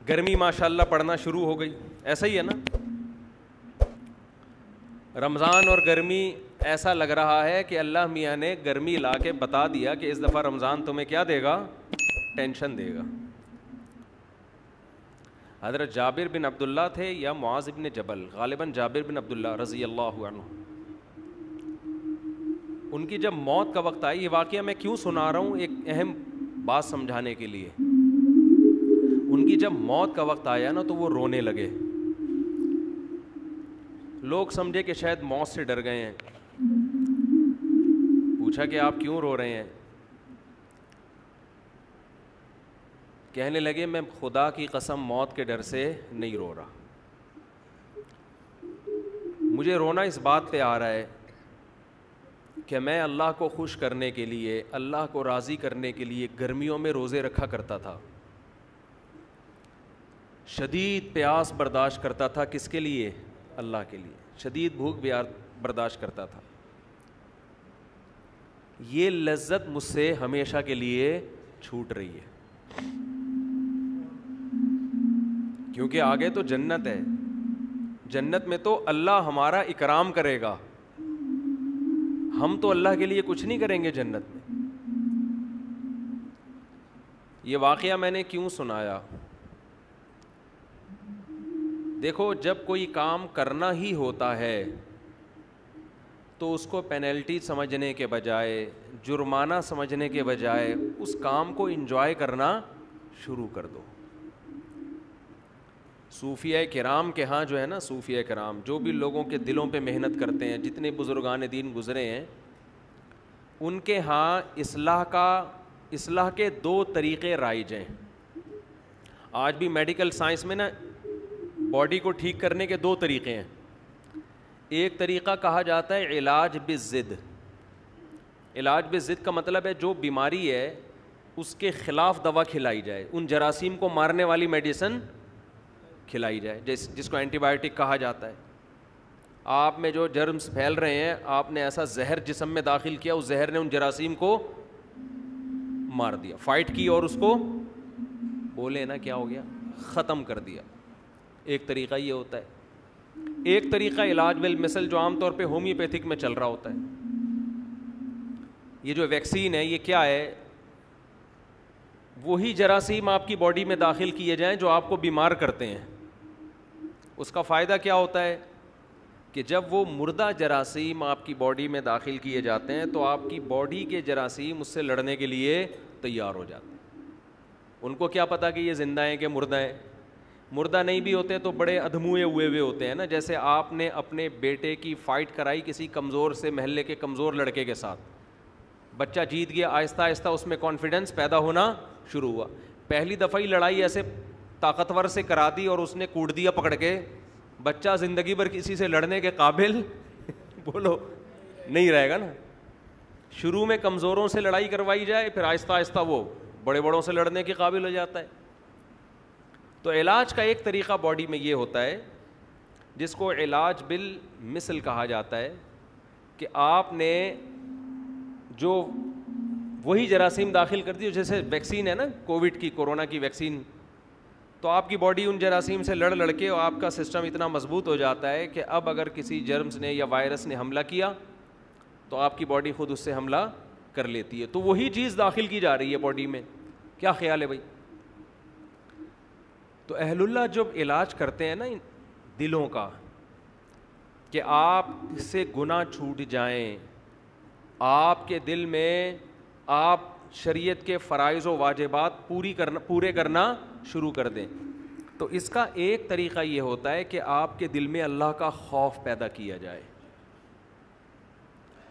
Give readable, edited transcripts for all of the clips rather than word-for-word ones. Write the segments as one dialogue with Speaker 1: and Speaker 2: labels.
Speaker 1: گرمی ماشاءاللہ پڑنا شروع ہو گئی. ایسا ہی ہے نا, رمضان اور گرمی ایسا لگ رہا ہے کہ اللہ میاں نے گرمی لا کے بتا دیا کہ اس دفعہ رمضان تمہیں کیا دے گا, ٹینشن دے گا. حضرت جابر بن عبداللہ تھے یا معاذ بن جبل, غالباً جابر بن عبداللہ رضی اللہ عنہ, ان کی جب موت کا وقت آئی, یہ واقعہ میں کیوں سنا رہا ہوں, ایک اہم بات سمجھانے کے لیے. ان کی جب موت کا وقت آیا نا تو وہ رونے لگے. لوگ سمجھے کہ شاید موت سے ڈر گئے ہیں. پوچھا کہ آپ کیوں رو رہے ہیں؟ کہنے لگے میں خدا کی قسم موت کے ڈر سے نہیں رو رہا. مجھے رونا اس بات پہ آ رہا ہے کہ میں اللہ کو خوش کرنے کے لیے, اللہ کو راضی کرنے کے لیے گرمیوں میں روزے رکھا کرتا تھا, شدید پیاس برداشت کرتا تھا. کس کے لیے؟ اللہ کے لیے. شدید بھوک برداشت کرتا تھا. یہ لذت مجھ سے ہمیشہ کے لیے چھوٹ رہی ہے, کیونکہ آگے تو جنت ہے. جنت میں تو اللہ ہمارا اکرام کرے گا, ہم تو اللہ کے لیے کچھ نہیں کریں گے جنت میں. یہ واقعہ میں نے کیوں سنایا؟ دیکھو, جب کوئی کام کرنا ہی ہوتا ہے تو اس کو پینلٹی سمجھنے کے بجائے, جرمانہ سمجھنے کے بجائے اس کام کو انجوائے کرنا شروع کر دو. صوفیہ کرام کے ہاں جو ہے نا, صوفیہ کرام جو بھی لوگوں کے دلوں پہ محنت کرتے ہیں, جتنے بزرگان دین گزرے ہیں, ان کے ہاں اصلاح کے 2 طریقے رائج ہیں. آج بھی میڈیکل سائنس میں نا باڈی کو ٹھیک کرنے کے 2 طریقے ہیں. ایک طریقہ کہا جاتا ہے علاج بالضد. علاج بالضد کا مطلب ہے جو بیماری ہے اس کے خلاف دوا کھلائی جائے, ان جراثیم کو مارنے والی میڈیسن کھلائی جائے, جس کو اینٹی بائیوٹک کہا جاتا ہے. آپ میں جو جرمز پھیل رہے ہیں, آپ نے ایسا زہر جسم میں داخل کیا, اس زہر نے ان جراثیم کو مار دیا, فائٹ کی اور اس کو بولے نا کیا ہو گیا, ختم کر دیا. ایک طریقہ یہ ہوتا ہے. ایک طریقہ علاج بالمثل جو عام طور پہ ہومیوپیتھک میں چل رہا ہوتا ہے. یہ جو ویکسین ہے یہ کیا ہے, وہی جراثیم آپ کی باڈی میں داخل کیے جائیں جو آپ کو بیمار کرتے ہیں. اس کا فائدہ کیا ہوتا ہے کہ جب وہ مردہ جراثیم آپ کی باڈی میں داخل کیے جاتے ہیں تو آپ کی باڈی کے جراثیم اس سے لڑنے کے لیے تیار ہو جاتے ہیں. ان کو کیا پتا کہ یہ زندہ ہیں کہ مردہ ہیں. مردہ نہیں بھی ہوتے تو بڑے ادھموئے ہوئے ہوتے ہیں نا. جیسے آپ نے اپنے بیٹے کی فائٹ کرائی کسی کمزور سے, محلے کے کمزور لڑکے کے ساتھ, بچہ جیت گیا, آہستہ آہستہ اس میں کانفیڈنس پیدا ہونا شروع ہوا. پہلی دفعہ ہی لڑائی ایسے طاقتور سے کرا دی اور اس نے کوٹ دیا پکڑ کے, بچہ زندگی بھر کسی سے لڑنے کے قابل بولو نہیں رہے گا نا. شروع میں کمزوروں سے لڑائی کروائی جائے, پھر آہستہ آہستہ وہ بڑے بڑوں سے لڑنے کے قابل ہو جاتا ہے. تو علاج کا ایک طریقہ باڈی میں یہ ہوتا ہے جس کو علاج بالمثل کہا جاتا ہے, کہ آپ نے جو وہی جراثیم داخل کر دی, جیسے ویکسین ہے نا کووڈ کی, کورونا کی ویکسین, تو آپ کی باڈی ان جراثیم سے لڑ کے اور آپ کا سسٹم اتنا مضبوط ہو جاتا ہے کہ اب اگر کسی جرمز نے یا وائرس نے حملہ کیا تو آپ کی باڈی خود اس سے حملہ کر لیتی ہے. تو وہی چیز داخل کی جا رہی ہے باڈی میں. کیا خیال ہے بھائی؟ تو اہل اللہ جب علاج کرتے ہیں نا دلوں کا, کہ آپ سے گناہ چھوٹ جائیں, آپ کے دل میں آپ شریعت کے فرائض و واجبات پورے کرنا شروع کر دیں, تو اس کا ایک طریقہ یہ ہوتا ہے کہ آپ کے دل میں اللہ کا خوف پیدا کیا جائے,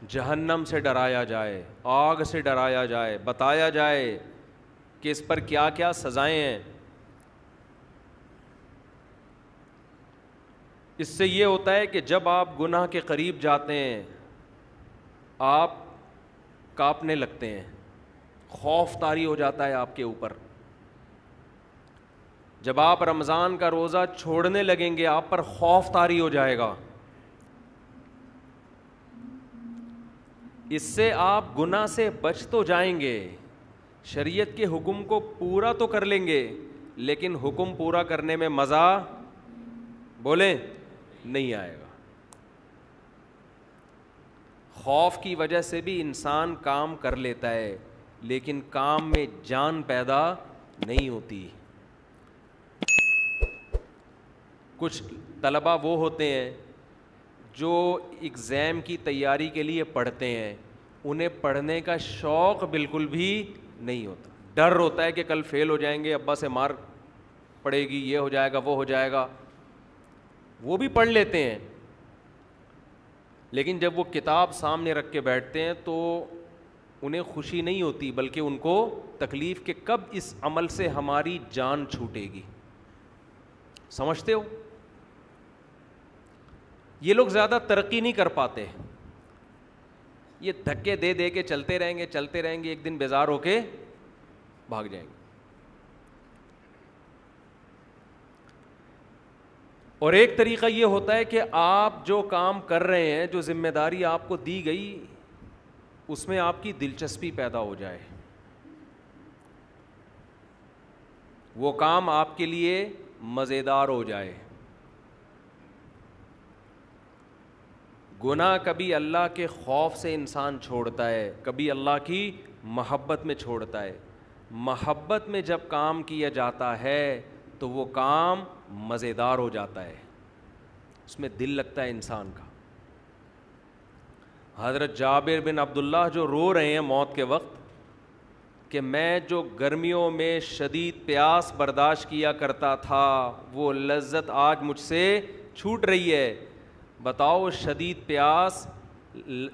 Speaker 1: جہنم سے ڈرایا جائے, آگ سے ڈرایا جائے, بتایا جائے کہ اس پر کیا کیا سزائیں ہیں. اس سے یہ ہوتا ہے کہ جب آپ گناہ کے قریب جاتے ہیں آپ کانپنے لگتے ہیں, خوف طاری ہو جاتا ہے آپ کے اوپر. جب آپ رمضان کا روزہ چھوڑنے لگیں گے آپ پر خوف طاری ہو جائے گا. اس سے آپ گناہ سے بچ تو جائیں گے, شریعت کے حکم کو پورا تو کر لیں گے, لیکن حکم پورا کرنے میں مزہ بولیں نہیں آئے گا. خوف کی وجہ سے بھی انسان کام کر لیتا ہے لیکن کام میں جان پیدا نہیں ہوتی. کچھ طلباء وہ ہوتے ہیں جو ایگزام کی تیاری کے لیے پڑھتے ہیں, انہیں پڑھنے کا شوق بالکل بھی نہیں ہوتا, ڈر ہوتا ہے کہ کل فیل ہو جائیں گے, ابا سے مار پڑے گی, یہ ہو جائے گا وہ ہو جائے گا. وہ بھی پڑھ لیتے ہیں لیکن جب وہ کتاب سامنے رکھ کے بیٹھتے ہیں تو انہیں خوشی نہیں ہوتی بلکہ ان کو تکلیف کہ کب اس عمل سے ہماری جان چھوٹے گی. سمجھتے ہو؟ یہ لوگ زیادہ ترقی نہیں کر پاتے, یہ دھکے دے دے کے چلتے رہیں گے, ایک دن بیزار ہو کے بھاگ جائیں گے. اور ایک طریقہ یہ ہوتا ہے کہ آپ جو کام کر رہے ہیں, جو ذمہ داری آپ کو دی گئی, اس میں آپ کی دلچسپی پیدا ہو جائے, وہ کام آپ کے لیے مزیدار ہو جائے. گناہ کبھی اللہ کے خوف سے انسان چھوڑتا ہے, کبھی اللہ کی محبت میں چھوڑتا ہے. محبت میں جب کام کیا جاتا ہے تو وہ کام مزیدار ہو جاتا ہے, اس میں دل لگتا ہے انسان کا. حضرت جابر بن عبداللہ جو رو رہے ہیں موت کے وقت کہ میں جو گرمیوں میں شدید پیاس برداشت کیا کرتا تھا وہ لذت آج مجھ سے چھوٹ رہی ہے. بتاؤ شدید پیاس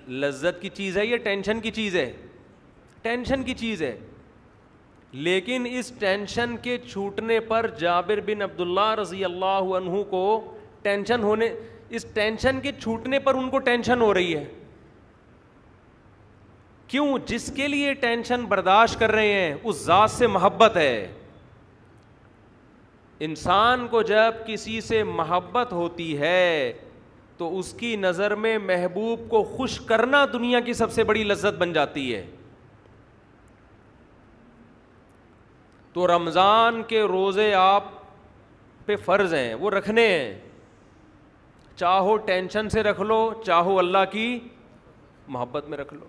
Speaker 1: لذت کی چیز ہے یا ٹینشن کی چیز ہے؟ ٹینشن کی چیز ہے. لیکن اس ٹینشن کے چھوٹنے پر جابر بن عبداللہ رضی اللہ عنہ کو ٹینشن ہونے, اس ٹینشن کے چھوٹنے پر ان کو ٹینشن ہو رہی ہے. کیوں؟ جس کے لیے ٹینشن برداشت کر رہے ہیں اس ذات سے محبت ہے. انسان کو جب کسی سے محبت ہوتی ہے تو اس کی نظر میں محبوب کو خوش کرنا دنیا کی سب سے بڑی لذت بن جاتی ہے. تو رمضان کے روزے آپ پہ فرض ہیں, وہ رکھنے ہیں, چاہو ٹینشن سے رکھ لو, چاہو اللہ کی محبت میں رکھ لو.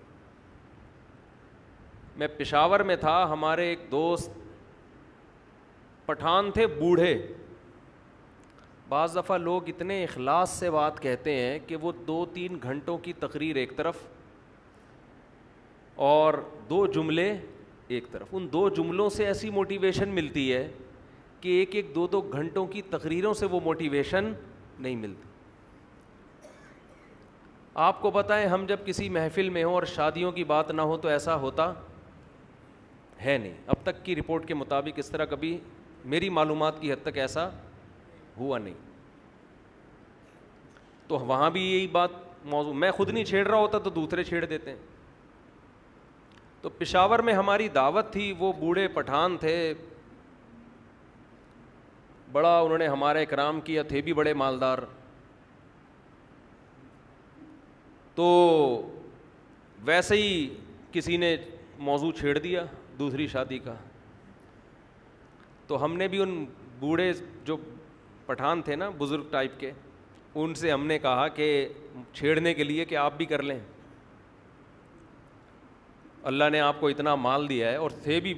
Speaker 1: میں پشاور میں تھا, ہمارے ایک دوست پٹھان تھے, بوڑھے. بعض دفعہ لوگ اتنے اخلاص سے بات کہتے ہیں کہ وہ 2-3 گھنٹوں کی تقریر ایک طرف اور 2 جملے ایک طرف, ان 2 جملوں سے ایسی موٹیویشن ملتی ہے کہ 1-2 گھنٹوں کی تقریروں سے وہ موٹیویشن نہیں ملتی. آپ کو پتہ ہے ہم جب کسی محفل میں ہوں اور شادیوں کی بات نہ ہو تو ایسا ہوتا ہے نہیں. اب تک کی رپورٹ کے مطابق اس طرح کبھی میری معلومات کی حد تک ایسا ہوا نہیں. تو وہاں بھی یہی بات موضوع, میں خود نہیں چھیڑ رہا ہوتا تو دوسرے چھیڑ دیتے ہیں. تو پشاور میں ہماری دعوت تھی, وہ بوڑھے پٹھان تھے, بڑا انہوں نے ہمارا اکرام کیا, تھے بھی بڑے مالدار. تو ویسے ہی کسی نے موضوع چھیڑ دیا دوسری شادی کا. تو ہم نے بھی ان بوڑھے جو پٹھان تھے نا, بزرگ ٹائپ کے, ان سے ہم نے کہا کہ چھیڑنے کے لیے کہ آپ بھی کر لیں, اللہ نے آپ کو اتنا مال دیا ہے, اور تھے بھی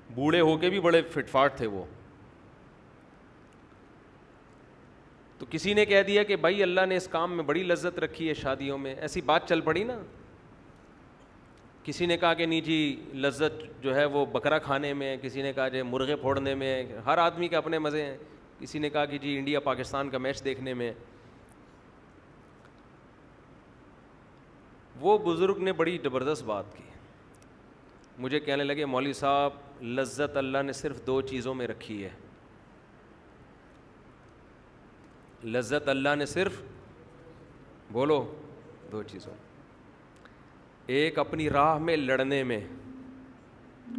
Speaker 1: بوڑھے ہو کے بھی بڑے فٹ فاٹ تھے وہ. تو کسی نے کہہ دیا کہ بھائی اللہ نے اس کام میں بڑی لذت رکھی ہے شادیوں میں, ایسی بات چل پڑی نا. کسی نے کہا کہ نہیں جی لذت جو ہے وہ بکرا کھانے میں, کسی نے کہا جو مرغے پھوڑنے میں, ہر آدمی کے اپنے مزے ہیں. کسی نے کہا کہ جی انڈیا پاکستان کا میچ دیکھنے میں. وہ بزرگ نے بڑی زبردست بات کی, مجھے کہنے لگے مولوی صاحب لذت اللہ نے صرف 2 چیزوں میں رکھی ہے. لذت اللہ نے صرف, بولو, 2 چیزوں, ایک اپنی راہ میں لڑنے میں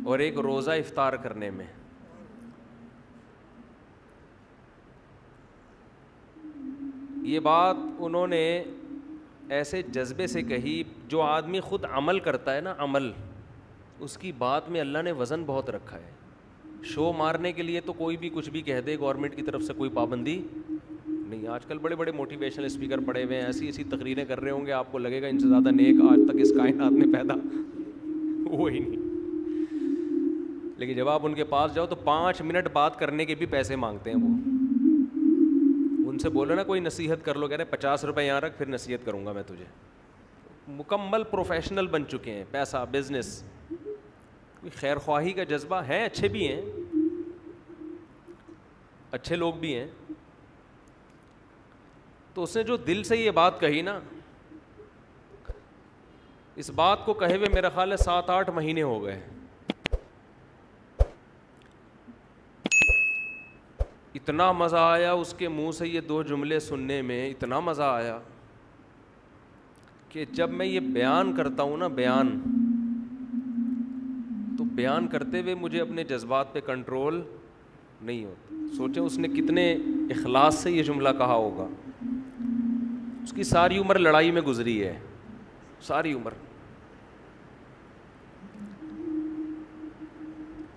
Speaker 1: اور ایک روزہ افطار کرنے میں. یہ بات انہوں نے ایسے جذبے سے کہی, جو آدمی خود عمل کرتا ہے نا, عمل, اس کی بات میں اللہ نے وزن بہت رکھا ہے. شو مارنے کے لیے تو کوئی بھی کچھ بھی کہہ دے, گورنمنٹ کی طرف سے کوئی پابندی نہیں. آج کل بڑے بڑے موٹیویشنل اسپیکر پڑے ہوئے ہیں, ایسی ایسی تقریریں کر رہے ہوں گے, آپ کو لگے گا ان سے زیادہ نیک آج تک اس کائنات میں پیدا ہوا ہی نہیں. لیکن جب آپ ان کے پاس جاؤ تو 5 منٹ بات کرنے کے بھی پیسے مانگتے ہیں وہ. ان سے بولو نا کوئی نصیحت کر لو, کہہ رہے 50 روپے یہاں رکھ, پھر نصیحت کروں گا میں تجھے. مکمل پروفیشنل بن چکے ہیں, پیسہ, بزنس, خیر خواہی کا جذبہ ہے, اچھے بھی ہیں, اچھے لوگ بھی ہیں. تو اس نے جو دل سے یہ بات کہی نا, اس بات کو کہے ہوئے میرا خیال ہے 7-8 مہینے ہو گئے. اتنا مزہ آیا اس کے منہ سے یہ 2 جملے سننے میں, اتنا مزہ آیا کہ جب میں یہ بیان کرتا ہوں نا, تو بیان کرتے ہوئے مجھے اپنے جذبات پہ کنٹرول نہیں ہوتا. سوچیں اس نے کتنے اخلاص سے یہ جملہ کہا ہوگا. اس کی ساری عمر لڑائی میں گزری ہے, ساری عمر.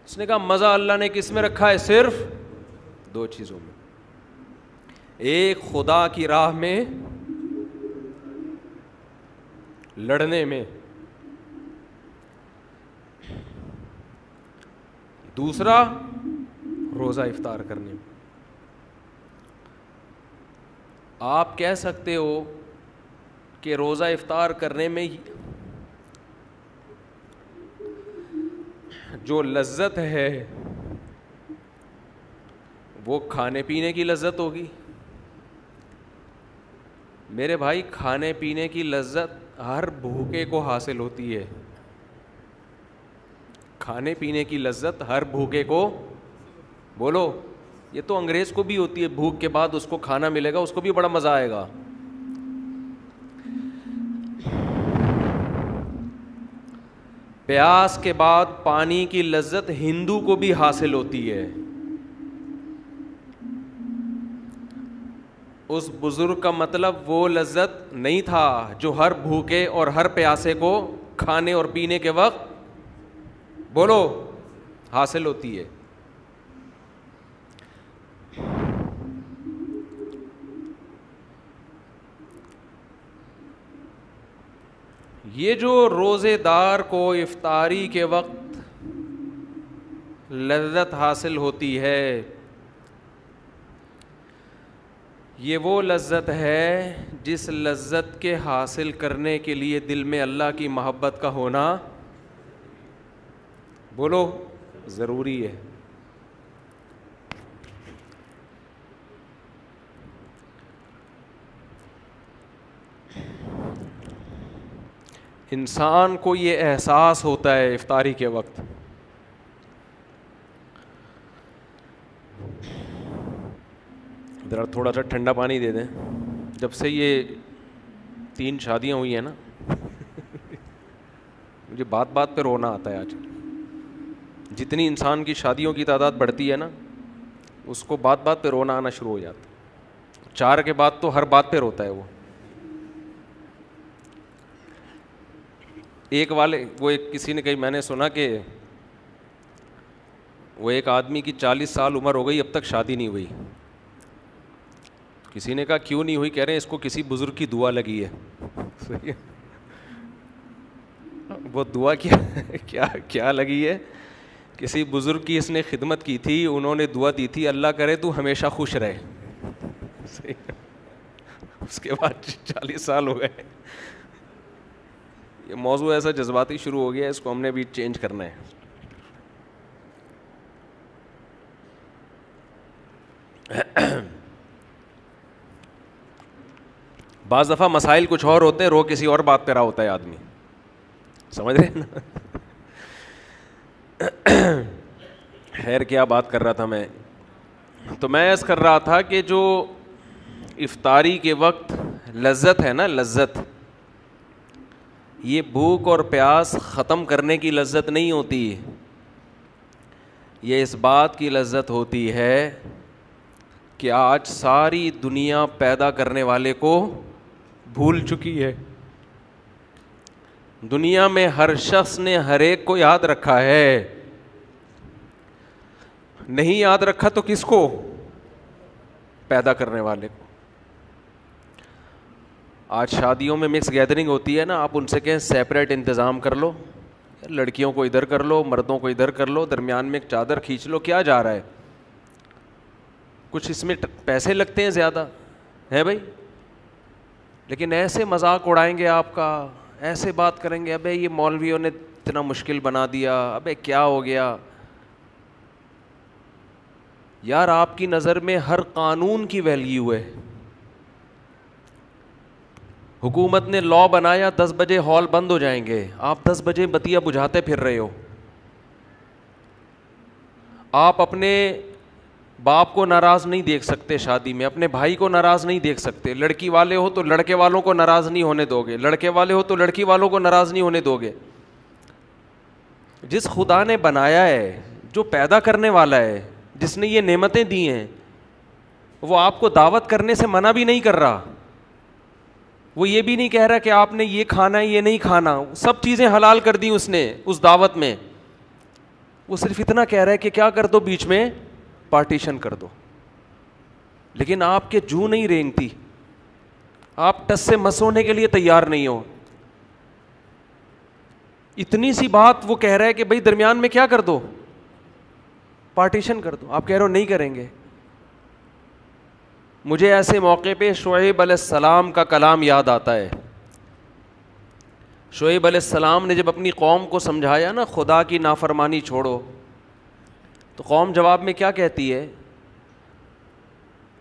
Speaker 1: اس نے کہا مزہ اللہ نے کس میں رکھا ہے؟ صرف 2 چیزوں میں. ایک خدا کی راہ میں لڑنے میں, دوسرا روزہ افطار کرنے میں. آپ کہہ سکتے ہو کہ روزہ افطار کرنے میں جو لذت ہے وہ کھانے پینے کی لذت ہوگی. میرے بھائی, کھانے پینے کی لذت ہر بھوکے کو حاصل ہوتی ہے. کھانے پینے کی لذت ہر بھوکے کو, بولو, یہ تو انگریز کو بھی ہوتی ہے. بھوک کے بعد اس کو کھانا ملے گا, اس کو بھی بڑا مزہ آئے گا. پیاس کے بعد پانی کی لذت ہندو کو بھی حاصل ہوتی ہے. اس بزرگ کا مطلب وہ لذت نہیں تھا جو ہر بھوکے اور ہر پیاسے کو کھانے اور پینے کے وقت, بولو, حاصل ہوتی ہے. یہ جو روزے دار کو افطاری کے وقت لذت حاصل ہوتی ہے, یہ وہ لذت ہے جس لذت کے حاصل کرنے کے لیے دل میں اللہ کی محبت کا ہونا, بولو, ضروری ہے. انسان کو یہ احساس ہوتا ہے افطاری کے وقت, ذرا تھوڑا سا ٹھنڈا پانی دے دیں. جب سے یہ 3 شادیاں ہوئی ہیں نا, مجھے بات بات پہ رونا آتا ہے. آج جتنی انسان کی شادیوں کی تعداد بڑھتی ہے نا, اس کو بات بات پہ رونا آنا شروع ہو جاتا ہے. 4 کے بعد تو ہر بات پہ روتا ہے وہ. کسی نے کہی, میں نے سنا کہ وہ ایک آدمی کی 40 سال عمر ہو گئی, اب تک شادی نہیں ہوئی. کسی نے کہا کیوں نہیں ہوئی؟ کہہ رہے ہیں اس کو کسی بزرگ کی دعا لگی ہے. وہ دعا کیا لگی ہے؟ کسی بزرگ کی اس نے خدمت کی تھی, انہوں نے دعا دی تھی اللہ کرے تو ہمیشہ خوش رہے. اس کے بعد 40 سال ہو گئے. یہ موضوع ایسا جذباتی شروع ہو گیا, اس کو ہم نے بھی چینج کرنا ہے. بعض دفعہ مسائل کچھ اور ہوتے ہیں, رو کسی اور بات پہ رہا ہوتا ہے آدمی, سمجھ رہے ہیں نا. خیر کیا بات کر رہا تھا میں, تو میں عرض کر رہا تھا کہ جو افطاری کے وقت لذت ہے نا, لذت, یہ بھوک اور پیاس ختم کرنے کی لذت نہیں ہوتی. یہ اس بات کی لذت ہوتی ہے کہ آج ساری دنیا پیدا کرنے والے کو بھول چکی ہے. دنیا میں ہر شخص نے ہر ایک کو یاد رکھا ہے, نہیں یاد رکھا تو کس کو؟ پیدا کرنے والے کو. آج شادیوں میں مکس گیدرنگ ہوتی ہے نا, آپ ان سے کہیں سیپریٹ انتظام کر لو, لڑکیوں کو ادھر کر لو, مردوں کو ادھر کر لو, درمیان میں ایک چادر کھینچ لو, کیا جا رہا ہے؟ کچھ اس میں پیسے لگتے ہیں زیادہ ہے بھائی, لیکن ایسے مذاق اڑائیں گے آپ کا, ایسے بات کریں گے, ابے یہ مولویوں نے اتنا مشکل بنا دیا, ابے کیا ہو گیا یار. آپ کی نظر میں ہر قانون کی ویلیو ہے. حکومت نے لا بنایا 10 بجے ہال بند ہو جائیں گے, آپ 10 بجے بتیا بجھاتے پھر رہے ہو. آپ اپنے باپ کو ناراض نہیں دیکھ سکتے شادی میں, اپنے بھائی کو ناراض نہیں دیکھ سکتے. لڑکی والے ہو تو لڑکے والوں کو ناراض نہیں ہونے دو گے, لڑکے والے ہو تو لڑکی والوں کو ناراض نہیں ہونے دو گے. جس خدا نے بنایا ہے, جو پیدا کرنے والا ہے, جس نے یہ نعمتیں دی ہیں, وہ آپ کو دعوت کرنے سے منع بھی نہیں کر رہا. وہ یہ بھی نہیں کہہ رہا کہ آپ نے یہ کھانا ہے یہ نہیں کھانا, سب چیزیں حلال کر دی اس نے اس دعوت میں. وہ صرف اتنا کہہ رہا ہے کہ کیا کر دو, بیچ میں پارٹیشن کر دو. لیکن آپ کے جو نہیں رینگتی, آپ ٹس سے مس ہونے کے لیے تیار نہیں ہو. اتنی سی بات وہ کہہ رہا ہے کہ بھائی درمیان میں کیا کر دو, پارٹیشن کر دو. آپ کہہ رہے ہو نہیں کریں گے. مجھے ایسے موقع پہ شعیب علیہ السلام کا کلام یاد آتا ہے. شعیب علیہ السلام نے جب اپنی قوم کو سمجھایا نا خدا کی نافرمانی چھوڑو, تو قوم جواب میں کیا کہتی ہے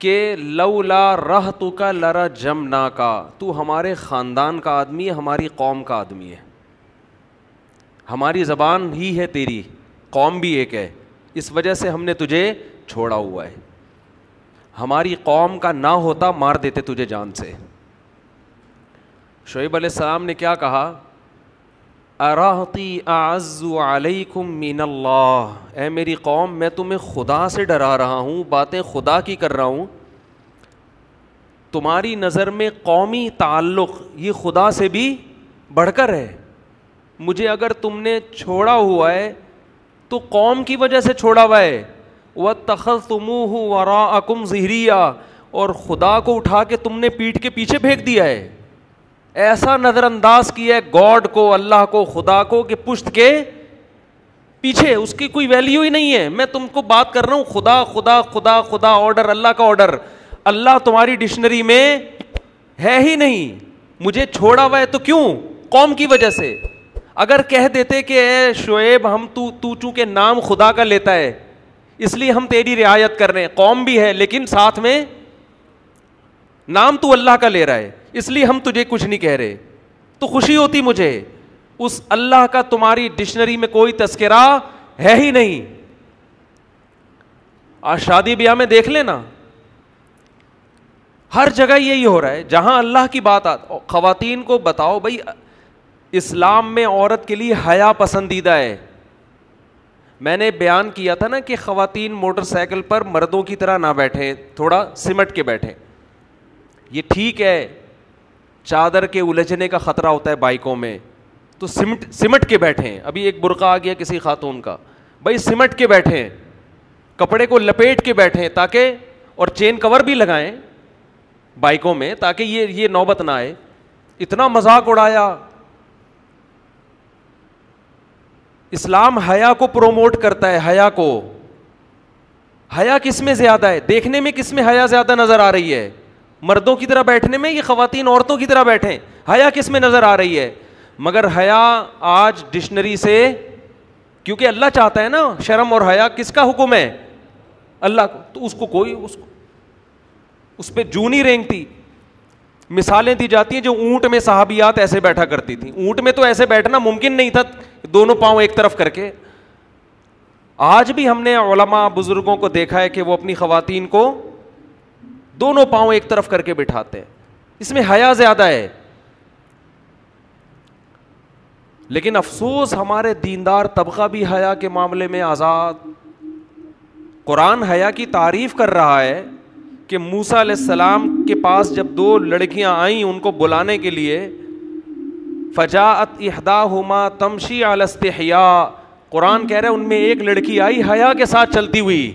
Speaker 1: کہ لولا رہتک لرجمناک, تو ہمارے خاندان کا آدمی ہے, ہماری قوم کا آدمی ہے, ہماری زبان ہی ہے تیری, قوم بھی ایک ہے, اس وجہ سے ہم نے تجھے چھوڑا ہوا ہے. ہماری قوم کا نہ ہوتا مار دیتے تجھے جان سے. شعیب علیہ السلام نے کیا کہا, ارہتی اعز علیکم من اللہ, اے میری قوم میں تمہیں خدا سے ڈرا رہا ہوں, باتیں خدا کی کر رہا ہوں. تمہاری نظر میں قومی تعلق یہ خدا سے بھی بڑھ کر ہے. مجھے اگر تم نے چھوڑا ہوا ہے تو قوم کی وجہ سے چھوڑا ہوا ہے. وَاتَّخَذْتُمُوهُ وَرَاءَكُمْ ظِهْرِيًّا, اور خدا کو اٹھا کے تم نے پیٹھ کے پیچھے پھینک دیا ہے. ایسا نظر انداز کیا ہے گاڈ کو, اللہ کو, خدا کو, کہ پشت کے پیچھے اس کی کوئی ویلیو ہی نہیں ہے. میں تم کو بات کر رہا ہوں خدا خدا خدا خدا, آرڈر اللہ کا آرڈر. اللہ تمہاری ڈکشنری میں ہے ہی نہیں. مجھے چھوڑا ہوا ہے تو کیوں؟ قوم کی وجہ سے. اگر کہہ دیتے کہ اے شعیب ہم تو چونکہ نام خدا کا لیتا ہے اس لیے ہم تیری رعایت کر رہے ہیں, قوم بھی ہے لیکن ساتھ میں نام تو اللہ کا لے رہا ہے اس لیے ہم تجھے کچھ نہیں کہہ رہے, تو خوشی ہوتی مجھے. اس اللہ کا تمہاری ڈکشنری میں کوئی تذکرہ ہے ہی نہیں. آج شادی بیاہ میں دیکھ لینا, ہر جگہ یہی ہو رہا ہے. جہاں اللہ کی بات خواتین کو بتاؤ بھائی اسلام میں عورت کے لیے حیا پسندیدہ ہے. میں نے بیان کیا تھا نا کہ خواتین موٹر سائیکل پر مردوں کی طرح نہ بیٹھیں, تھوڑا سمٹ کے بیٹھیں. یہ ٹھیک ہے چادر کے الجھنے کا خطرہ ہوتا ہے بائکوں میں, تو سمٹ کے بیٹھیں. ابھی ایک برقع آ گیا کسی خاتون کا, بھائی سمٹ کے بیٹھیں, کپڑے کو لپیٹ کے بیٹھیں, تاکہ اور چین کور بھی لگائیں بائکوں میں تاکہ یہ نوبت نہ آئے. اتنا مذاق اڑایا. اسلام حیا کو پروموٹ کرتا ہے, حیا کو. حیا کس میں زیادہ ہے؟ دیکھنے میں کس میں حیا زیادہ نظر آ رہی ہے؟ مردوں کی طرح بیٹھنے میں, یہ خواتین عورتوں کی طرح بیٹھیں, حیا کس میں نظر آ رہی ہے؟ مگر حیا آج ڈکشنری سے, کیونکہ اللہ چاہتا ہے نا, شرم اور حیا کس کا حکم ہے؟ اللہ کو. تو اس کو کوئی اس پہ جو نہیں رینگتی. مثالیں دی جاتی ہیں جو اونٹ میں صحابیات ایسے بیٹھا کرتی تھیں. اونٹ میں تو ایسے بیٹھنا ممکن نہیں تھا, دونوں پاؤں ایک طرف کر کے. آج بھی ہم نے علماء بزرگوں کو دیکھا ہے کہ وہ اپنی خواتین کو دونوں پاؤں ایک طرف کر کے بٹھاتے ہیں. اس میں حیا زیادہ ہے. لیکن افسوس ہمارے دیندار طبقہ بھی حیا کے معاملے میں آزاد. قرآن حیا کی تعریف کر رہا ہے کہ موسیٰ علیہ السلام کے پاس جب 2 لڑکیاں آئیں ان کو بلانے کے لیے, فجاءت احداہما تمشی علی استحیاء, قرآن کہہ رہا ہے ان میں ایک لڑکی آئی حیا کے ساتھ چلتی ہوئی.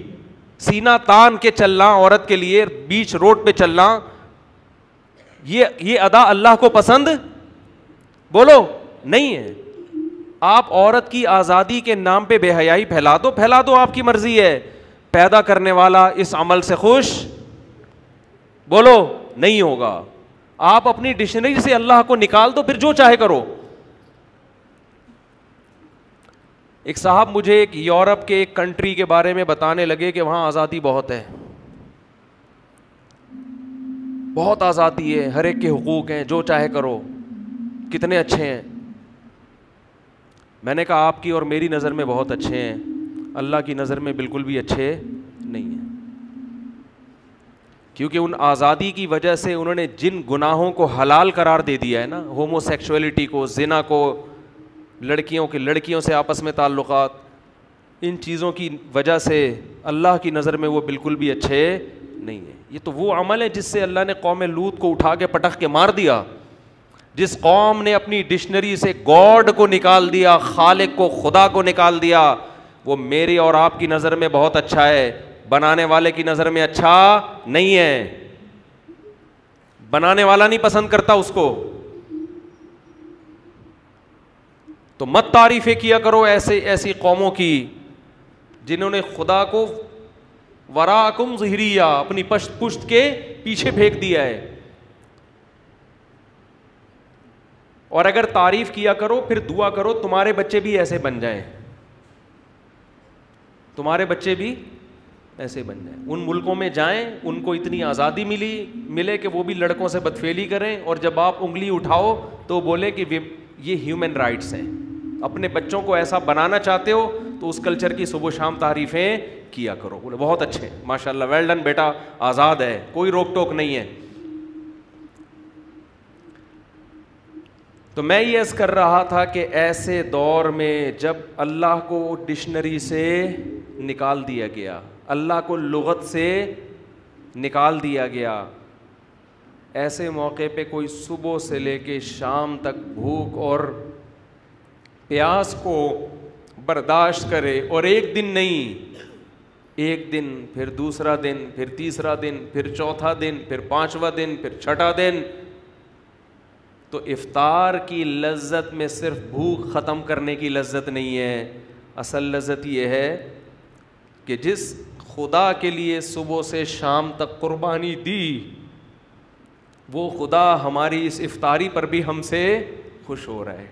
Speaker 1: سینہ تان کے چلنا عورت کے لیے بیچ روڈ پہ چلنا, یہ ادا اللہ کو پسند بولو نہیں ہے. آپ عورت کی آزادی کے نام پہ بے حیائی پھیلا دو, آپ کی مرضی ہے. پیدا کرنے والا اس عمل سے خوش بولو نہیں ہوگا. آپ اپنی ڈکشنری سے اللہ کو نکال دو, پھر جو چاہے کرو. ایک صاحب مجھے ایک یورپ کے ایک کنٹری کے بارے میں بتانے لگے کہ وہاں آزادی بہت ہے, بہت آزادی ہے, ہر ایک کے حقوق ہیں, جو چاہے کرو, کتنے اچھے ہیں. میں نے کہا آپ کی اور میری نظر میں بہت اچھے ہیں, اللہ کی نظر میں بالکل بھی اچھے نہیں ہیں. کیونکہ ان آزادی کی وجہ سے انہوں نے جن گناہوں کو حلال قرار دے دیا ہے نا, ہومو سیکشولیٹی کو, زنا کو, لڑکیوں سے آپس میں تعلقات, ان چیزوں کی وجہ سے اللہ کی نظر میں وہ بالکل بھی اچھے نہیں ہیں. یہ تو وہ عمل ہے جس سے اللہ نے قوم لوط کو اٹھا کے پٹخ کے مار دیا. جس قوم نے اپنی ڈکشنری سے گاڈ کو نکال دیا, خالق کو, خدا کو نکال دیا, وہ میری اور آپ کی نظر میں بہت اچھا ہے, بنانے والے کی نظر میں اچھا نہیں ہے. بنانے والا نہیں پسند کرتا اس کو. تو مت تعریفیں کیا کرو ایسی قوموں کی جنہوں نے خدا کو وراکم ظہریہ, اپنی پشت کے پیچھے پھینک دیا ہے. اور اگر تعریف کیا کرو پھر دعا کرو تمہارے بچے بھی ایسے بن جائیں, تمہارے بچے بھی ایسے بن جائیں. ان ملکوں میں جائیں, ان کو اتنی آزادی ملے کہ وہ بھی لڑکوں سے بدفعلی کریں, اور جب آپ انگلی اٹھاؤ تو بولے کہ یہ ہیومن رائٹس ہیں. اپنے بچوں کو ایسا بنانا چاہتے ہو تو اس کلچر کی صبح و شام تعریفیں کیا کرو. بولے بہت اچھے, ماشاء اللہ, ویل ڈن بیٹا, آزاد ہے, کوئی روک ٹوک نہیں ہے. تو میں یہ عرض کر رہا تھا کہ ایسے دور میں جب اللہ کو ڈکشنری سے نکال دیا گیا, اللہ کو لغت سے نکال دیا گیا, ایسے موقع پہ کوئی صبح سے لے کے شام تک بھوک اور پیاس کو برداشت کرے, اور ایک دن نہیں, ایک دن, پھر دوسرا دن, پھر تیسرا دن, پھر چوتھا دن, پھر پانچواں دن, پھر چھٹا دن, تو افطار کی لذت میں صرف بھوک ختم کرنے کی لذت نہیں ہے. اصل لذت یہ ہے کہ جس خدا کے لیے صبح سے شام تک قربانی دی, وہ خدا ہماری اس افطاری پر بھی ہم سے خوش ہو رہا ہے.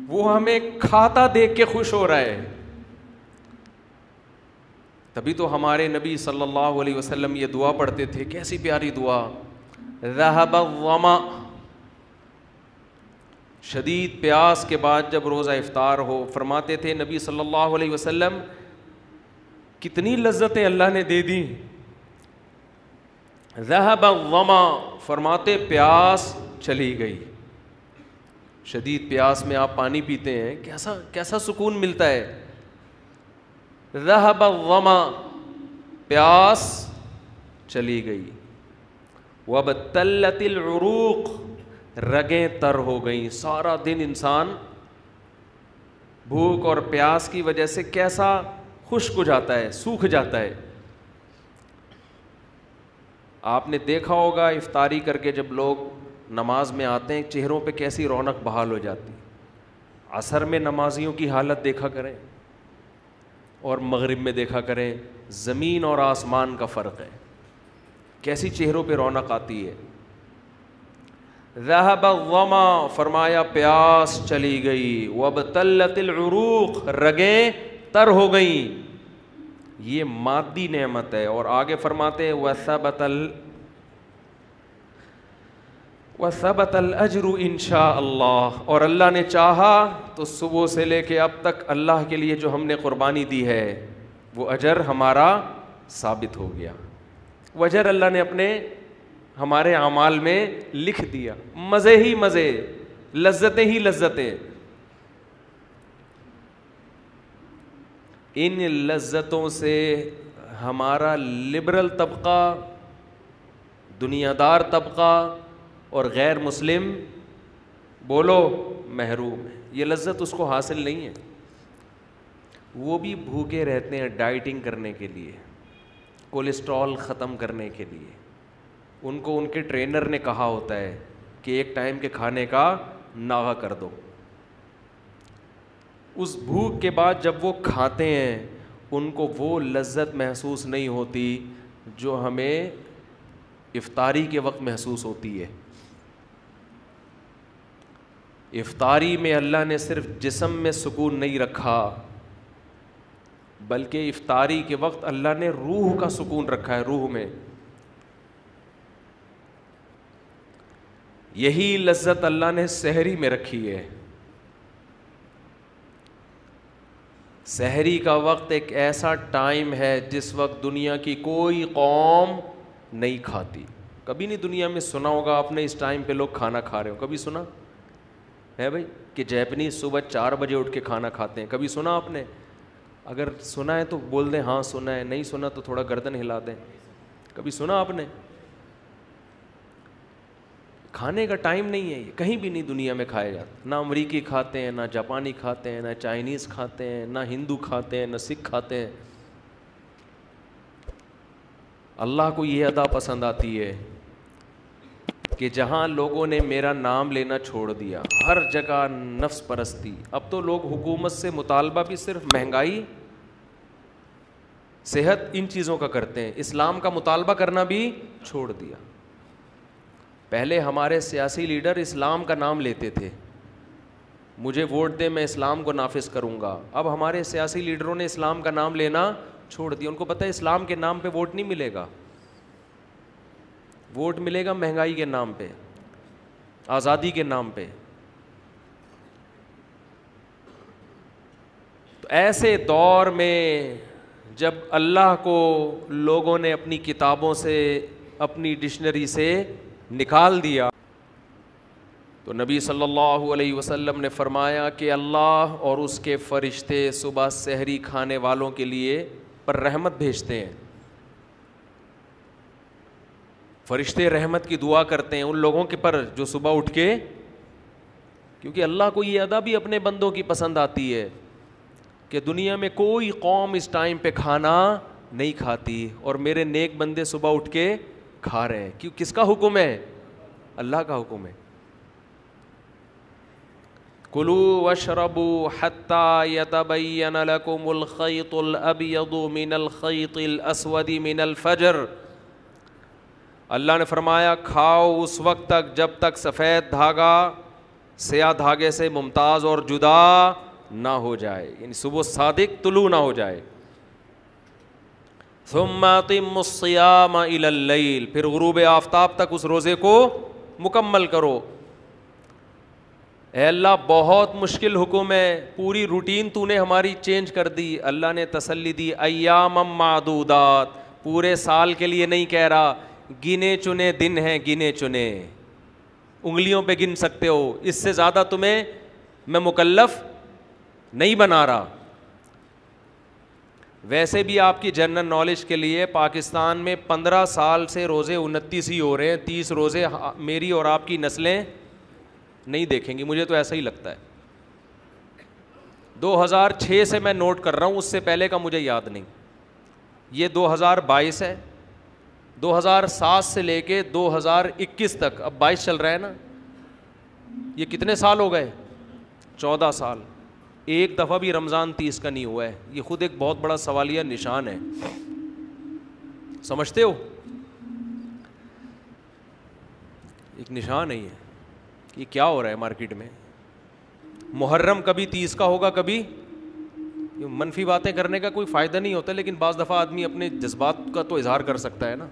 Speaker 1: وہ ہمیں کھاتا دیکھ کے خوش ہو رہا ہے. تبھی تو ہمارے نبی صلی اللہ علیہ وسلم یہ دعا پڑھتے تھے, کیسی پیاری دعا, ذہب الظما, شدید پیاس کے بعد جب روزہ افطار ہو, فرماتے تھے نبی صلی اللہ علیہ وسلم کتنی لذتیں اللہ نے دے دی. ذہب الظما, فرماتے پیاس چلی گئی. شدید پیاس میں آپ پانی پیتے ہیں, کیسا سکون ملتا ہے. ذہب الظما, پیاس چلی گئی. وابتلت العروق, رگیں تر ہو گئیں. سارا دن انسان بھوک اور پیاس کی وجہ سے کیسا خشک ہو جاتا ہے, سوکھ جاتا ہے. آپ نے دیکھا ہوگا افطاری کر کے جب لوگ نماز میں آتے ہیں چہروں پہ کیسی رونق بحال ہو جاتی. عصر میں نمازیوں کی حالت دیکھا کریں اور مغرب میں دیکھا کریں, زمین اور آسمان کا فرق ہے, کیسی چہروں پہ رونق آتی ہے. ذہب الظما, فرمایا پیاس چلی گئی. وابتلت العروق, رگیں تر ہو گئیں. یہ مادی نعمت ہے. اور آگے فرماتے ہیں وثبت الاجر انشاء اللہ, اور اللہ نے چاہا تو صبح سے لے کے اب تک اللہ کے لیے جو ہم نے قربانی دی ہے وہ اجر ہمارا ثابت ہو گیا. وہ اجر اللہ نے اپنے ہمارے اعمال میں لکھ دیا. مزے ہی مزے, لذتیں ہی لذتیں. ان لذتوں سے ہمارا لبرل طبقہ, دنیا دار طبقہ اور غیر مسلم بولو محروم ہے. یہ لذت اس کو حاصل نہیں ہے. وہ بھی بھوکے رہتے ہیں ڈائٹنگ کرنے کے لیے, کولیسٹرول ختم کرنے کے لیے. ان کو ان کے ٹرینر نے کہا ہوتا ہے کہ ایک ٹائم کے کھانے کا ناغہ کر دو. اس بھوک کے بعد جب وہ کھاتے ہیں ان کو وہ لذت محسوس نہیں ہوتی جو ہمیں افطاری کے وقت محسوس ہوتی ہے. افطاری میں اللہ نے صرف جسم میں سکون نہیں رکھا, بلکہ افطاری کے وقت اللہ نے روح کا سکون رکھا ہے, روح میں. یہی لذت اللہ نے سحری میں رکھی ہے. سحری کا وقت ایک ایسا ٹائم ہے جس وقت دنیا کی کوئی قوم نہیں کھاتی. کبھی نہیں دنیا میں سنا ہوگا آپ نے اس ٹائم پہ لوگ کھانا کھا رہے ہو, کبھی سنا ہے بھائی کہ جیپنیز صبح 4 بجے اٹھ کے کھانا کھاتے ہیں؟ کبھی سنا آپ نے؟ اگر سنا ہے تو بول دیں ہاں سنا ہے, نہیں سنا تو تھوڑا گردن ہلا دیں. کبھی سنا آپ نے؟ کھانے کا ٹائم نہیں ہے, یہ کہیں بھی نہیں دنیا میں کھایا جاتا. نہ امریکی کھاتے ہیں, نہ جاپانی کھاتے ہیں, نہ چائنیز کھاتے ہیں, نہ ہندو کھاتے ہیں, نہ سکھ کھاتے ہیں. اللہ کو یہ ادا پسند آتی ہے کہ جہاں لوگوں نے میرا نام لینا چھوڑ دیا, ہر جگہ نفس پرستی. اب تو لوگ حکومت سے مطالبہ بھی صرف مہنگائی, صحت, ان چیزوں کا کرتے ہیں. اسلام کا مطالبہ کرنا بھی چھوڑ دیا. پہلے ہمارے سیاسی لیڈر اسلام کا نام لیتے تھے, مجھے ووٹ دیں میں اسلام کو نافذ کروں گا. اب ہمارے سیاسی لیڈروں نے اسلام کا نام لینا چھوڑ دیا. ان کو پتہ ہے اسلام کے نام پہ ووٹ نہیں ملے گا, ووٹ ملے گا مہنگائی کے نام پہ, آزادی کے نام پہ. تو ایسے دور میں جب اللہ کو لوگوں نے اپنی کتابوں سے, اپنی ڈکشنری سے نکال دیا, تو نبی صلی اللہ علیہ وسلم نے فرمایا کہ اللہ اور اس کے فرشتے صبح سحری کھانے والوں کے لیے پر رحمت بھیجتے ہیں. فرشتے رحمت کی دعا کرتے ہیں ان لوگوں کے پر جو صبح اٹھ کے, کیونکہ اللہ کو یہ ادا بھی اپنے بندوں کی پسند آتی ہے کہ دنیا میں کوئی قوم اس ٹائم پہ کھانا نہیں کھاتی اور میرے نیک بندے صبح اٹھ کے کھا رہے ہیں. کیوں؟ کس کا حکم ہے؟ اللہ کا حکم ہے. کلوا واشربوا حتى يتبين لكم الخيط الابيض من الخيط الاسود من الفجر. اللہ نے فرمایا کھاؤ اس وقت تک جب تک سفید دھاگا سیاہ دھاگے سے ممتاز اور جدا نہ ہو جائے, یعنی صبح صادق طلوع نہ ہو جائے. ثم اتموا الصيام الى الليل, پھر غروب آفتاب تک اس روزے کو مکمل کرو. اے اللہ بہت مشکل حکم ہے, پوری روٹین تو نے ہماری چینج کر دی. اللہ نے تسلی دی, ایام معدودات, پورے سال کے لیے نہیں کہہ رہا, گنے چنے دن ہیں, گنے چنے انگلیوں پہ گن سکتے ہو, اس سے زیادہ تمہیں میں مکلف نہیں بنا رہا. ویسے بھی آپ کی جنرل نالج کے لیے پاکستان میں 15 سال سے روزے 29 ہی ہو رہے ہیں. 30 روزے میری اور آپ کی نسلیں نہیں دیکھیں گی, مجھے تو ایسا ہی لگتا ہے. 2006 سے میں نوٹ کر رہا ہوں, اس سے پہلے کا مجھے یاد نہیں. یہ 2022 ہے, 2007 سے لے کے 2021 تک, اب 22 چل رہا ہے نا, یہ کتنے سال ہو گئے؟ 14 سال. ایک دفعہ بھی رمضان 30 کا نہیں ہوا ہے. یہ خود ایک بہت بڑا سوالیہ نشان ہے, سمجھتے ہو؟ ایک نشان ہے یہ کیا ہو رہا ہے مارکیٹ میں. محرم کبھی 30 کا ہوگا, کبھی منفی باتیں کرنے کا کوئی فائدہ نہیں ہوتا, لیکن بعض دفعہ آدمی اپنے جذبات کا تو اظہار کر سکتا ہے نا.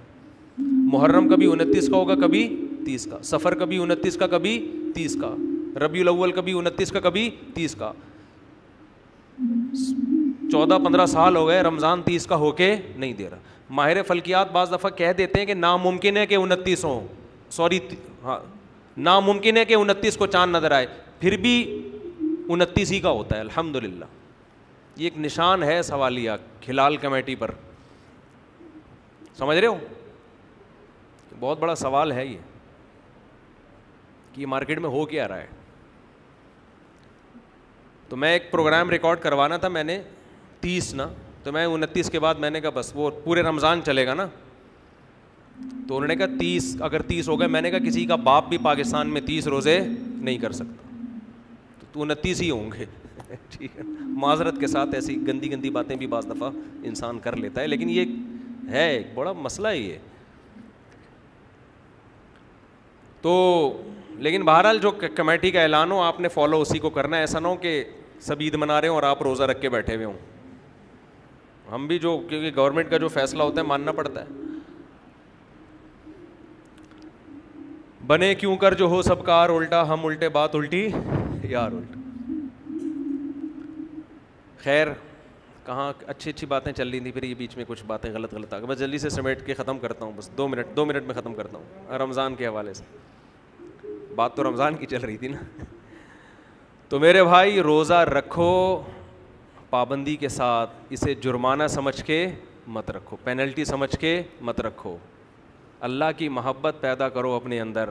Speaker 1: محرم کبھی 29 کا ہوگا, کبھی 30 کا. سفر کبھی 29 کا, کبھی 30 کا. ربیع الاول کبھی 29 کا, کبھی 30 کا. 14-15 سال ہو گئے, رمضان 30 کا ہو کے نہیں دے رہا. ماہر فلکیات بعض دفعہ کہہ دیتے ہیں کہ ناممکن ہے کہ 29 ہوں, ہاں ناممکن ہے کہ 29 کو چاند نظر آئے, پھر بھی 29 ہی کا ہوتا ہے. الحمدللہ یہ ایک نشان ہے سوالیہ ہلال کمیٹی پر, سمجھ رہے ہو؟ بہت بڑا سوال ہے یہ کہ مارکیٹ میں ہو کیا رہا ہے. تو میں ایک پروگرام ریکارڈ کروانا تھا میں نے 30 نا, تو میں 29 کے بعد میں نے کہا بس وہ پورے رمضان چلے گا نا, تو انہوں نے کہا 30 اگر 30 ہو گئے, میں نے کہا کسی کا باپ بھی پاکستان میں 30 روزے نہیں کر سکتا, تو 29 ہی ہوں گے. ٹھیک ہے, معذرت کے ساتھ ایسی گندی گندی باتیں بھی بعض دفعہ انسان کر لیتا ہے, لیکن یہ ہے ایک بڑا مسئلہ ہے یہ. تو لیکن بہرحال جو کمیٹی کا اعلان ہو آپ نے فالو اسی کو کرنا ہے, ایسا نہ ہو کہ سب عید منا رہے ہوں اور آپ روزہ رکھ کے بیٹھے ہوئے ہوں. ہم بھی جو کیونکہ گورنمنٹ کا جو فیصلہ ہوتا ہے ماننا پڑتا ہے. بنے کیوں کر جو ہو سب کار الٹا, ہم الٹے بات الٹی یار الٹا. خیر کہاں اچھی باتیں چل رہی تھیں, پھر یہ بیچ میں کچھ باتیں غلط آ گئی. بس جلدی سے سمیٹ کے ختم کرتا ہوں, بس 2 منٹ میں ختم کرتا ہوں. رمضان کے حوالے سے بات تو رمضان کی چل رہی تھی نا. تو میرے بھائی روزہ رکھو پابندی کے ساتھ, اسے جرمانہ سمجھ کے مت رکھو, پینلٹی سمجھ کے مت رکھو. اللہ کی محبت پیدا کرو اپنے اندر,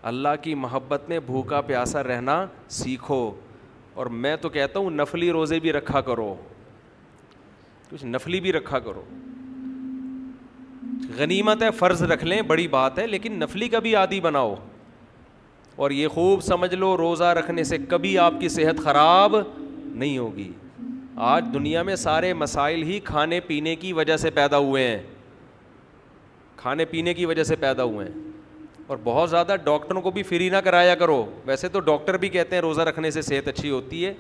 Speaker 1: اللہ کی محبت میں بھوکا پیاسا رہنا سیکھو. اور میں تو کہتا ہوں نفلی روزے بھی رکھا کرو, کچھ نفلی بھی رکھا کرو. غنیمت ہے, فرض رکھ لیں بڑی بات ہے, لیکن نفلی کا بھی عادی بناؤ. اور یہ خوب سمجھ لو روزہ رکھنے سے کبھی آپ کی صحت خراب نہیں ہوگی. آج دنیا میں سارے مسائل ہی کھانے پینے کی وجہ سے پیدا ہوئے ہیں, کھانے پینے کی وجہ سے پیدا ہوئے ہیں. اور بہت زیادہ ڈاکٹروں کو بھی فری نہ کرایا کرو. ویسے تو ڈاکٹر بھی کہتے ہیں روزہ رکھنے سے صحت اچھی ہوتی ہے,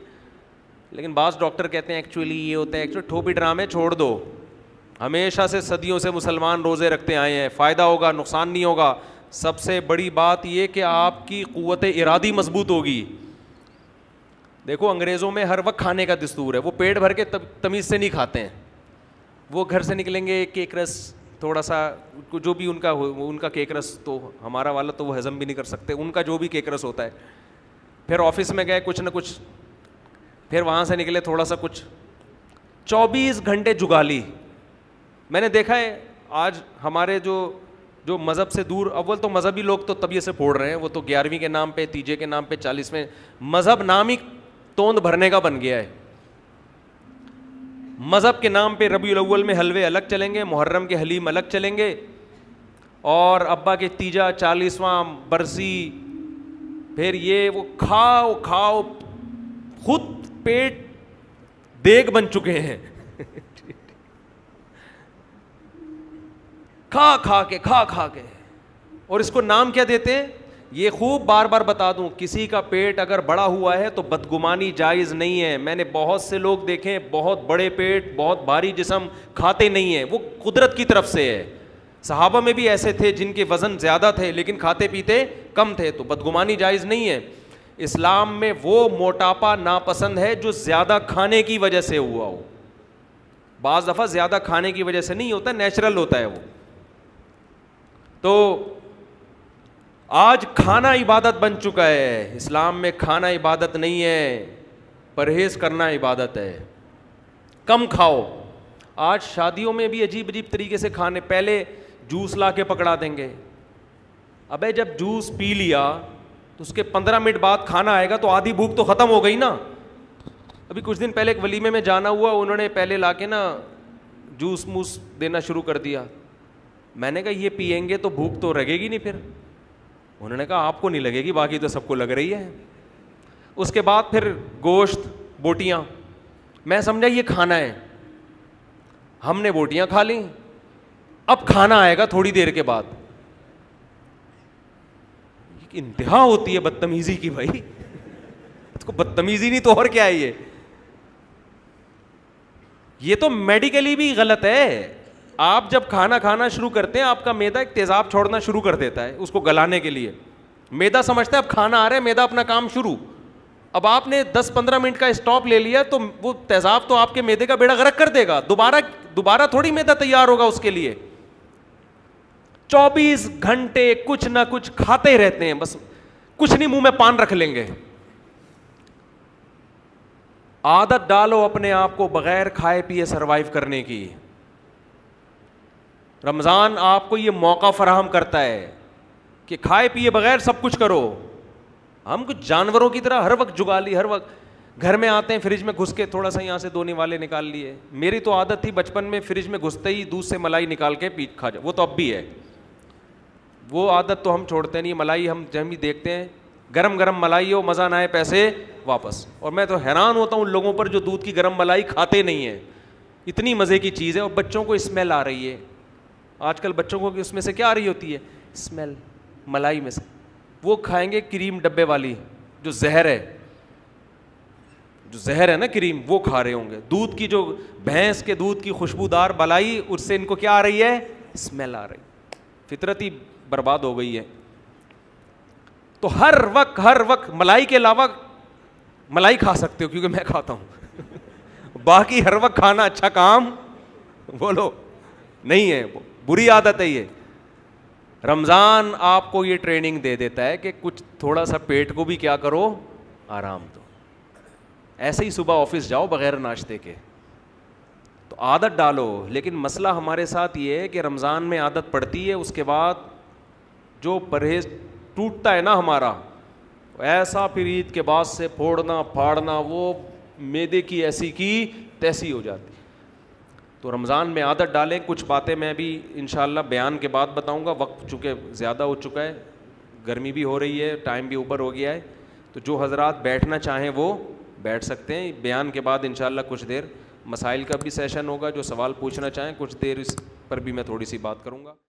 Speaker 1: لیکن بعض ڈاکٹر کہتے ہیں ایکچولی یہ ہوتا ہے, ایکچولی ٹھوپی ڈرامے چھوڑ دو. ہمیشہ سے صدیوں سے مسلمان روزے رکھتے آئے ہیں, فائدہ ہوگا نقصان نہیں ہوگا. سب سے بڑی بات یہ کہ آپ کی قوت ارادی مضبوط ہوگی. دیکھو انگریزوں میں ہر وقت کھانے کا دستور ہے, وہ پیٹ بھر کے تمیز سے نہیں کھاتے ہیں. وہ گھر سے نکلیں گے کیک رس تھوڑا سا جو بھی ان کا کیک رس, تو ہمارا والا تو وہ ہضم بھی نہیں کر سکتے, ان کا جو بھی کیک رس ہوتا ہے. پھر آفس میں گئے کچھ نہ کچھ, پھر وہاں سے نکلے تھوڑا سا کچھ, 24 گھنٹے جگالی. میں نے دیکھا ہے آج ہمارے جو مذہب سے دور, اول تو مذہبی لوگ تو طبیعت سے پھوڑ رہے ہیں, وہ تو 11ویں کے نام پہ, تیجے کے نام پہ, 40ویں, مذہب نام ہی توند بھرنے کا بن گیا ہے. مذہب کے نام پہ ربیع الاول میں حلوے الگ چلیں گے, محرم کے حلیم الگ چلیں گے, اور ابا کے تیجا 40واں برسی, پھر یہ وہ کھاؤ خود پیٹ دیگ بن چکے ہیں. کھا کے, اور اس کو نام کیا دیتے ہیں, یہ خوب بار بار بتا دوں, کسی کا پیٹ اگر بڑا ہوا ہے تو بدگمانی جائز نہیں ہے. میں نے بہت سے لوگ دیکھے بہت بڑے پیٹ, بہت بھاری جسم, کھاتے نہیں ہیں, وہ قدرت کی طرف سے ہے. صحابہ میں بھی ایسے تھے جن کے وزن زیادہ تھے لیکن کھاتے پیتے کم تھے, تو بدگمانی جائز نہیں ہے. اسلام میں وہ موٹاپا ناپسند ہے جو زیادہ کھانے کی وجہ سے ہوا ہو. بعض دفعہ زیادہ کھانے کی وجہ سے نہیں ہوتا, نیچرل ہوتا ہے وہ. تو آج کھانا عبادت بن چکا ہے. اسلام میں کھانا عبادت نہیں ہے, پرہیز کرنا عبادت ہے. کم کھاؤ. آج شادیوں میں بھی عجیب طریقے سے کھانے, پہلے جوس لا کے پکڑا دیں گے. ابے جب جوس پی لیا تو اس کے 15 منٹ بعد کھانا آئے گا, تو آدھی بھوک تو ختم ہو گئی نا. ابھی کچھ دن پہلے ایک ولیمے میں جانا ہوا, انہوں نے پہلے لا کے نا جوس موس دینا شروع کر دیا. میں نے کہا یہ پئیں گے تو بھوک تو لگے گی نہیں پھر. انہوں نے کہا آپ کو نہیں لگے گی, باقی تو سب کو لگ رہی ہے. اس کے بعد پھر گوشت, بوٹیاں. میں سمجھا یہ کھانا ہے, ہم نے بوٹیاں کھا لیں, اب کھانا آئے گا تھوڑی دیر کے بعد. انتہا ہوتی ہے بدتمیزی کی بھائی, اس کو بدتمیزی نہیں تو اور کیا ہے یہ تو میڈیکلی بھی غلط ہے. آپ جب کھانا کھانا شروع کرتے ہیں آپ کا معدہ ایک تیزاب چھوڑنا شروع کر دیتا ہے اس کو گلانے کے لیے. معدہ سمجھتا ہے اب کھانا آ رہا ہے, معدہ اپنا کام شروع. اب آپ نے 10-15 منٹ کا اسٹاپ لے لیا تو وہ تیزاب تو آپ کے معدے کا بیڑا غرق کر دے گا. دوبارہ تھوڑی معدہ تیار ہوگا اس کے لیے. 24 گھنٹے کچھ نہ کچھ کھاتے رہتے ہیں, بس کچھ نہیں منہ میں پان رکھ لیں گے. عادت ڈالو اپنے آپ کو بغیر کھائے پیے سروائیو کرنے کی. رمضان آپ کو یہ موقع فراہم کرتا ہے کہ کھائے پیے بغیر سب کچھ کرو. ہم کچھ جانوروں کی طرح ہر وقت جگالی, ہر وقت گھر میں آتے ہیں فریج میں گھس کے تھوڑا سا یہاں سے 2 نوالے نکال لیے. میری تو عادت تھی بچپن میں فریج میں گھستے ہی دودھ سے ملائی نکال کے پی کھا جاؤ, وہ تو اب بھی ہے, وہ عادت تو ہم چھوڑتے نہیں. ملائی ہم جب بھی دیکھتے ہیں گرم گرم ملائی ہو, مزہ نہ آئے پیسے واپس. اور میں تو حیران ہوتا ہوں ان لوگوں پر جو دودھ کی گرم ملائی کھاتے نہیں ہیں, اتنی مزے کی چیز ہے. اور بچوں کو اسمیل آ رہی ہے آج کل, بچوں کو اس میں سے کیا آ رہی ہوتی ہے, اسمیل ملائی میں سے. وہ کھائیں گے کریم ڈبے والی جو زہر ہے نا کریم, وہ کھا رہے ہوں گے. دودھ کی جو بھینس کے دودھ کی خوشبودار بلائی, اس سے ان کو کیا آ رہی ہے, اسمیل آ رہی. فطرت ہی برباد ہو گئی ہے. تو ہر وقت ملائی کے علاوہ ملائی کھا سکتے ہو, کیونکہ میں کھاتا ہوں. باقی ہر وقت کھانا اچھا کام بولو نہیں ہے, بری عادت ہے یہ. رمضان آپ کو یہ ٹریننگ دے دیتا ہے کہ کچھ تھوڑا سا پیٹ کو بھی کیا کرو, آرام دو. ایسے ہی صبح آفس جاؤ بغیر ناشتے کے, تو عادت ڈالو. لیکن مسئلہ ہمارے ساتھ یہ ہے کہ رمضان میں عادت پڑتی ہے, اس کے بعد جو پرہیز ٹوٹتا ہے نا ہمارا, ایسا پھر عید کے بعد سے پھوڑنا پھاڑنا, وہ معدے کی ایسی کی تیسی ہو جاتی. تو رمضان میں عادت ڈالیں. کچھ باتیں میں بھی انشاءاللہ بیان کے بعد بتاؤں گا, وقت چونکہ زیادہ ہو چکا ہے, گرمی بھی ہو رہی ہے, ٹائم بھی اوپر ہو گیا ہے. تو جو حضرات بیٹھنا چاہیں وہ بیٹھ سکتے ہیں. بیان کے بعد انشاءاللہ کچھ دیر مسائل کا بھی سیشن ہوگا, جو سوال پوچھنا چاہیں کچھ دیر اس پر بھی میں تھوڑی سی بات کروں گا.